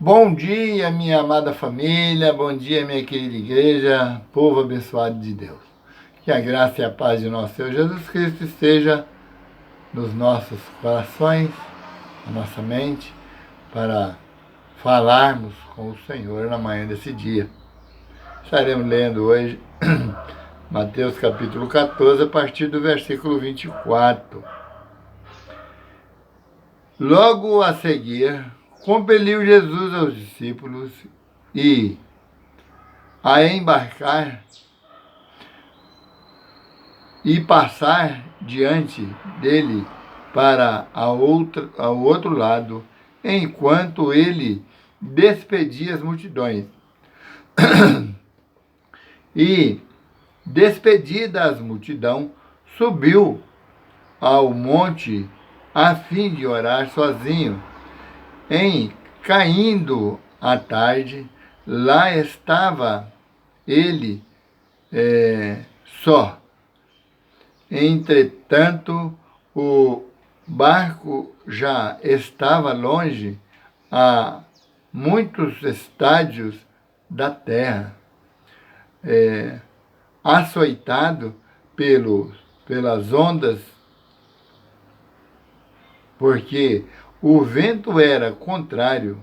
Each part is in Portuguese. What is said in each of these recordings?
Bom dia, minha amada família, bom dia, minha querida igreja, povo abençoado de Deus. Que a graça e a paz de nosso Senhor Jesus Cristo esteja nos nossos corações, na nossa mente, para falarmos com o Senhor na manhã desse dia. Estaremos lendo hoje Mateus capítulo 14, a partir do versículo 24. Logo a seguir, compeliu Jesus aos discípulos a embarcar e passar diante dele para ao outro lado, enquanto ele despedia as multidões. E, despedida as multidão, subiu ao monte a fim de orar sozinho. Caindo a tarde, lá estava ele só. Entretanto, o barco já estava longe a muitos estádios da terra, açoitado pelas ondas, porque o vento era contrário.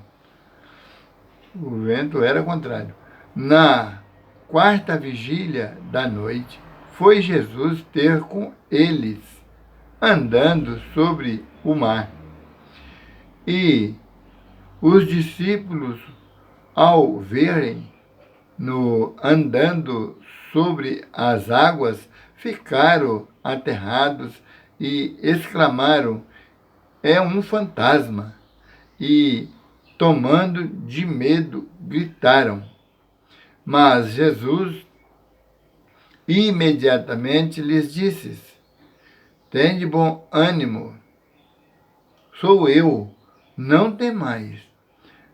O vento era contrário. Na quarta vigília da noite, foi Jesus ter com eles, andando sobre o mar. E os discípulos, ao verem-no andando sobre as águas, ficaram aterrados e exclamaram: é um fantasma! E, tomando de medo, gritaram. Mas Jesus imediatamente lhes disse: tende bom ânimo, sou eu, não temais.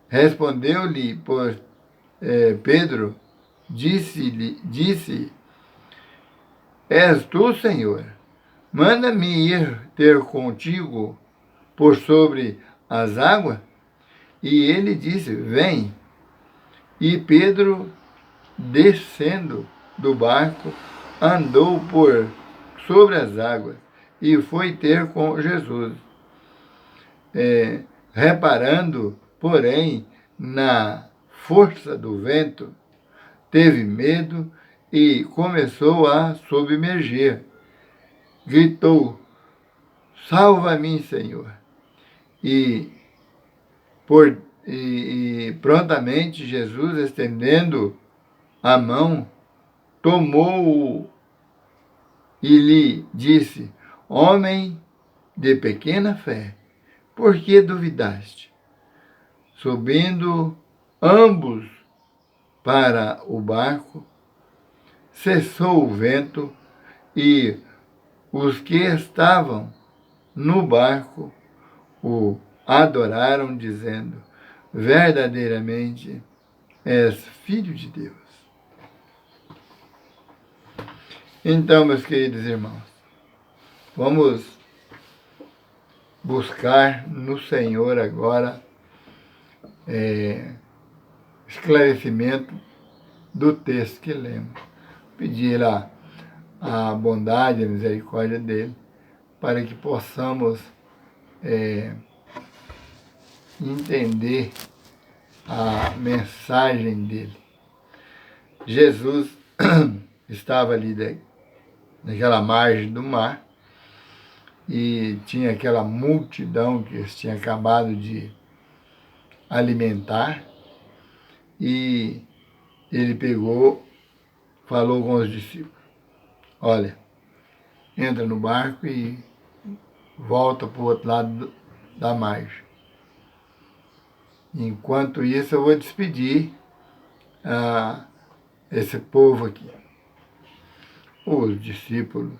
Respondeu-lhe Pedro, disse: és tu, Senhor? Manda-me ir ter contigo por sobre as águas? E ele disse: vem. E Pedro, descendo do barco, andou por sobre as águas e foi ter com Jesus. Reparando, porém, na força do vento, teve medo e começou a submergir. Gritou: salva-me, Senhor! E prontamente Jesus, estendendo a mão, tomou-o e lhe disse: homem de pequena fé, por que duvidaste? Subindo ambos para o barco, cessou o vento e os que estavam no barco o adoraram, dizendo: verdadeiramente és filho de Deus. Então, meus queridos irmãos, vamos buscar no Senhor agora esclarecimento do texto que lemos. Pedir a bondade, a misericórdia dele, para que possamos entender a mensagem dele. Jesus estava ali naquela margem do mar e tinha aquela multidão que eles tinham acabado de alimentar, e ele pegou, falou com os discípulos: olha, entra no barco e volta para o outro lado da margem. Enquanto isso, eu vou despedir esse povo aqui. Os discípulos,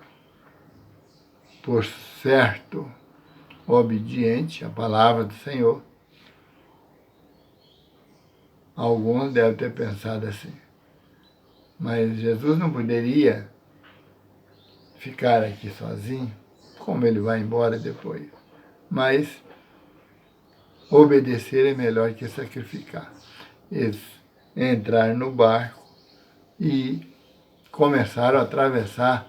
por certo, obedientes à palavra do Senhor, alguns devem ter pensado assim: mas Jesus não poderia ficar aqui sozinho? Como ele vai embora depois? Mas obedecer é melhor que sacrificar. Eles entraram no barco e começaram a atravessar,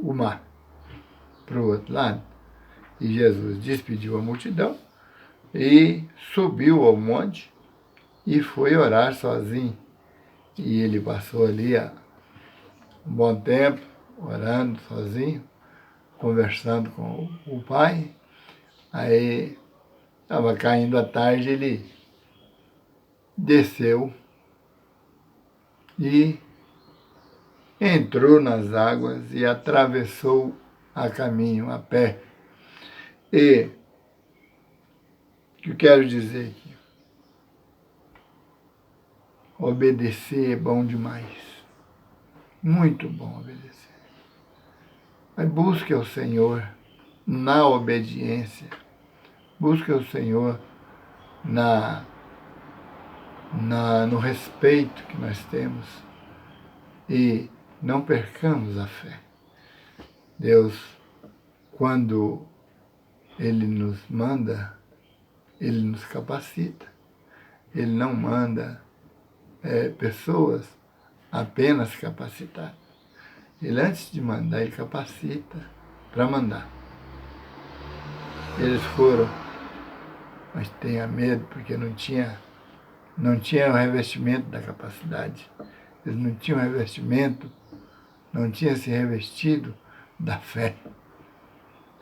o mar para o outro lado. E Jesus despediu a multidão e subiu ao monte e foi orar sozinho. E ele passou ali um bom tempo, orando sozinho, conversando com o Pai. Aí estava caindo a tarde, ele desceu e entrou nas águas e atravessou a caminho, a pé. E o que eu quero dizer aqui? Obedecer é bom demais. Muito bom obedecer. Mas busque o Senhor na obediência. Busque o Senhor no respeito que nós temos. E não percamos a fé. Deus, quando Ele nos manda, Ele nos capacita. Ele não manda pessoas apenas capacitadas. Ele, antes de mandar, Ele capacita para mandar. Eles foram, mas tenha medo, porque não tinha o revestimento da capacidade. Eles não tinham revestimento, não tinham se revestido da fé.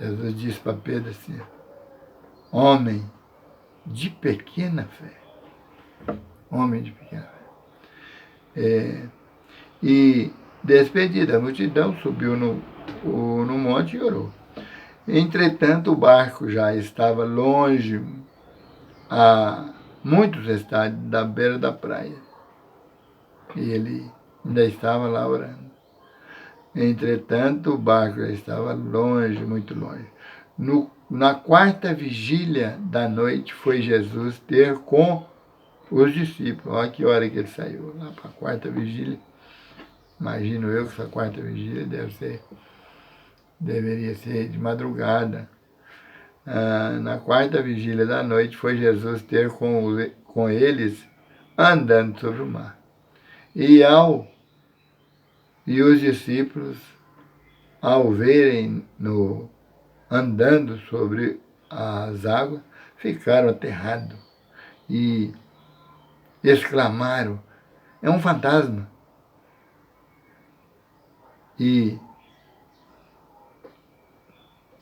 Jesus disse para Pedro assim: homem de pequena fé. Homem de pequena fé. E, despedida a multidão, subiu no monte e orou. Entretanto, o barco já estava longe, a muitos estádios da beira da praia. E ele ainda estava lá orando. Entretanto, o barco já estava longe, muito longe. Na quarta vigília da noite, foi Jesus ter com os discípulos. Olha que hora que ele saiu, lá para a quarta vigília. Imagino eu que essa quarta vigília deveria ser de madrugada. Na quarta vigília da noite, foi Jesus ter com eles andando sobre o mar. E os discípulos, ao verem andando sobre as águas, ficaram aterrados e exclamaram: é um fantasma. E,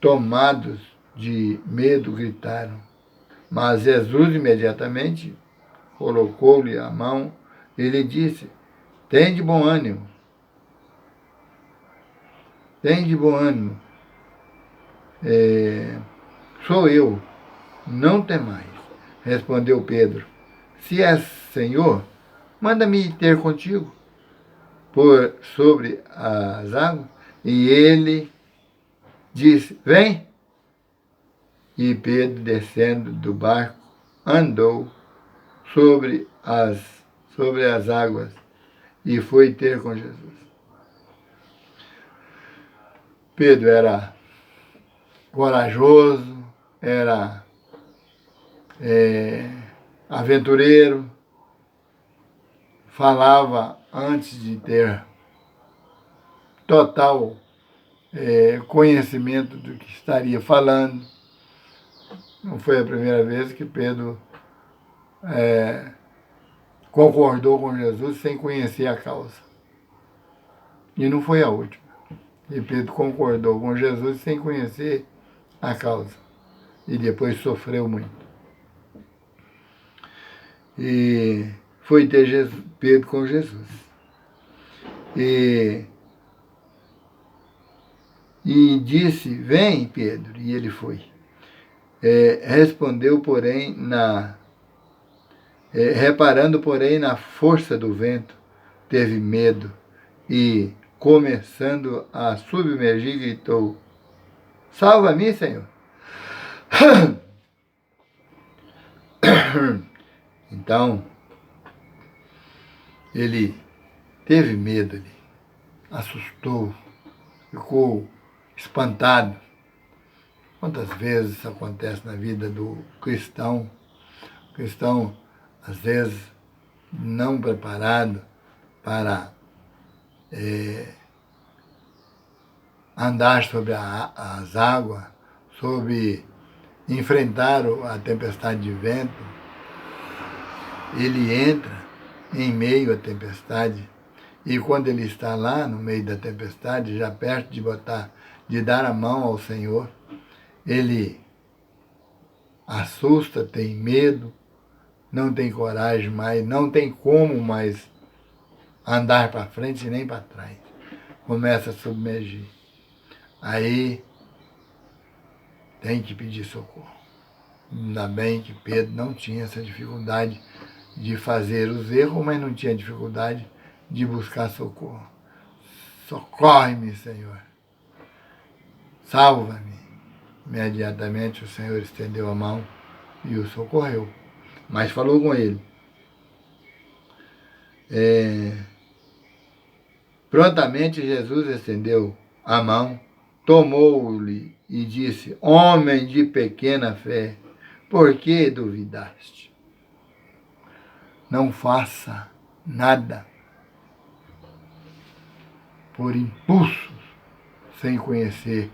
tomados de medo, gritaram. Mas Jesus imediatamente colocou-lhe a mão e lhe disse: tende bom ânimo. Tende bom ânimo. Sou eu, não temais. Respondeu Pedro: se és Senhor, manda-me ter contigo por sobre as águas. E ele disse: vem. E Pedro, descendo do barco, andou sobre as águas e foi ter com Jesus. Pedro era corajoso, era aventureiro, falava antes de ter total conhecimento do que estaria falando. Não foi a primeira vez que Pedro concordou com Jesus sem conhecer a causa. E não foi a última. E Pedro concordou com Jesus sem conhecer a causa. E depois sofreu muito. E foi ter Pedro com Jesus. E disse: vem, Pedro. E ele foi. Respondeu, porém, reparando, porém, na força do vento, teve medo e, começando a submergir, gritou: salva-me, Senhor. Então, ele teve medo, ele assustou, ficou espantado. Quantas vezes isso acontece na vida do cristão? O cristão, às vezes, não preparado para andar sobre as águas, sobre enfrentar a tempestade de vento, ele entra em meio à tempestade e quando ele está lá no meio da tempestade, já perto de dar a mão ao Senhor, ele assusta, tem medo, não tem coragem mais, não tem como mais andar para frente nem para trás. Começa a submergir. Aí tem que pedir socorro. Ainda bem que Pedro não tinha essa dificuldade de fazer os erros, mas não tinha dificuldade de buscar socorro. Socorre-me, Senhor. Salva-me. Imediatamente o Senhor estendeu a mão e o socorreu. Mas falou com ele. Prontamente Jesus estendeu a mão, tomou-lhe e disse: Homem de pequena fé, por que duvidaste? Não faça nada por impulsos, sem conhecer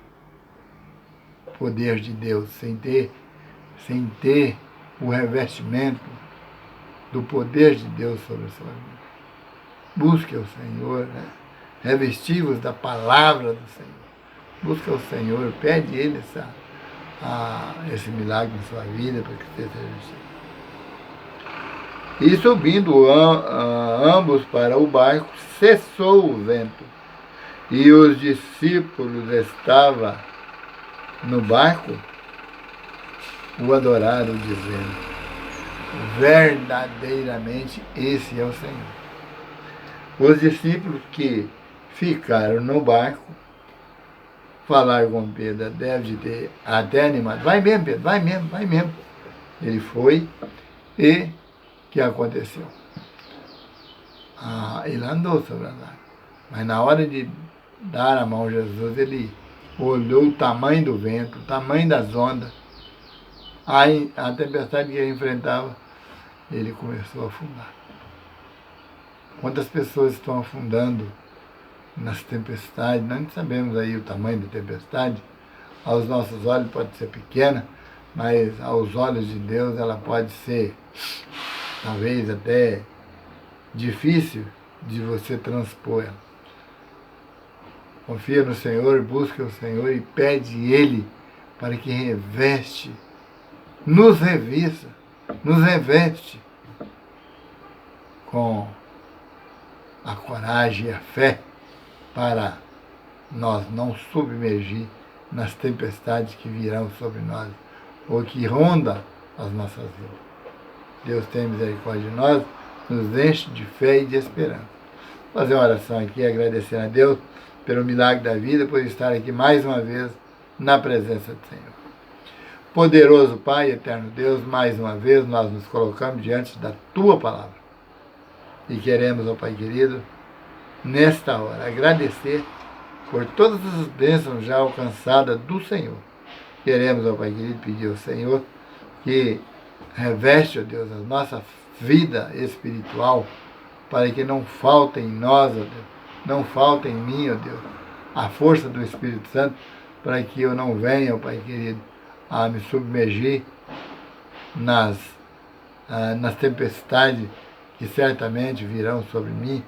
o poder de Deus, sem ter o revestimento do poder de Deus sobre a sua vida. Busque o Senhor, né? Revesti-vos da palavra do Senhor. Busca o Senhor, pede a Ele esse milagre na sua vida para que você seja revestido. E subindo ambos para o barco, cessou o vento. E os discípulos estavam no barco, o adoraram, dizendo: verdadeiramente esse é o Senhor. Os discípulos que ficaram no barco falaram com Pedro, deve ter até animado. Vai mesmo, Pedro, vai mesmo, vai mesmo. Ele foi e o que aconteceu? Ele andou sobre as águas. Mas na hora de dar a mão a Jesus, ele olhou o tamanho do vento, o tamanho das ondas, a tempestade que ele enfrentava, ele começou a afundar. Quantas pessoas estão afundando nas tempestades? Nós não sabemos aí o tamanho da tempestade. Aos nossos olhos pode ser pequena, mas aos olhos de Deus ela pode ser, talvez até difícil de você transpor ela. Confia no Senhor, busca o Senhor e pede Ele para que nos revista, nos reveste com a coragem e a fé para nós não submergir nas tempestades que virão sobre nós ou que rondam as nossas vidas. Deus tem misericórdia de nós, nos enche de fé e de esperança. Vou fazer uma oração aqui, agradecendo a Deus pelo milagre da vida, por estar aqui mais uma vez na presença do Senhor. Poderoso Pai, eterno Deus, mais uma vez nós nos colocamos diante da Tua palavra. E queremos, ó Pai querido, nesta hora, agradecer por todas as bênçãos já alcançadas do Senhor. Queremos, ó Pai querido, pedir ao Senhor que reveste, ó Deus, a nossa vida espiritual, para que não falte em nós, ó Deus, não falte em mim, ó Deus, a força do Espírito Santo, para que eu não venha, ó Pai querido, a me submergir nas tempestades que certamente virão sobre mim,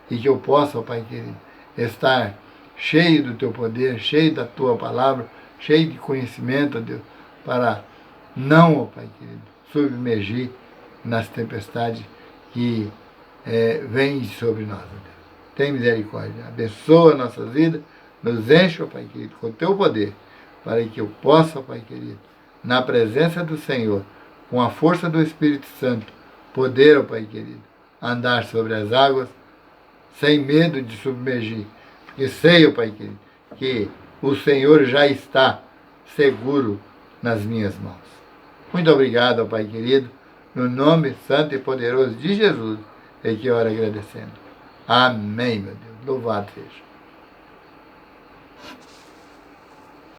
e que eu possa, ó Pai querido, estar cheio do Teu poder, cheio da Tua palavra, cheio de conhecimento, ó Deus, para não, ó Pai querido, submergir nas tempestades que vêm sobre nós, ó Deus. Tem misericórdia, abençoa a nossa vida, nos enche, ó Pai querido, com o Teu poder, para que eu possa, ó Pai querido, na presença do Senhor, com a força do Espírito Santo, poder, ó Pai querido, andar sobre as águas, sem medo de submergir, porque sei, ó Pai querido, que o Senhor já está seguro nas minhas mãos. Muito obrigado, ó Pai querido, no nome santo e poderoso de Jesus, é que eu oro agradecendo. Amém, meu Deus. Louvado seja.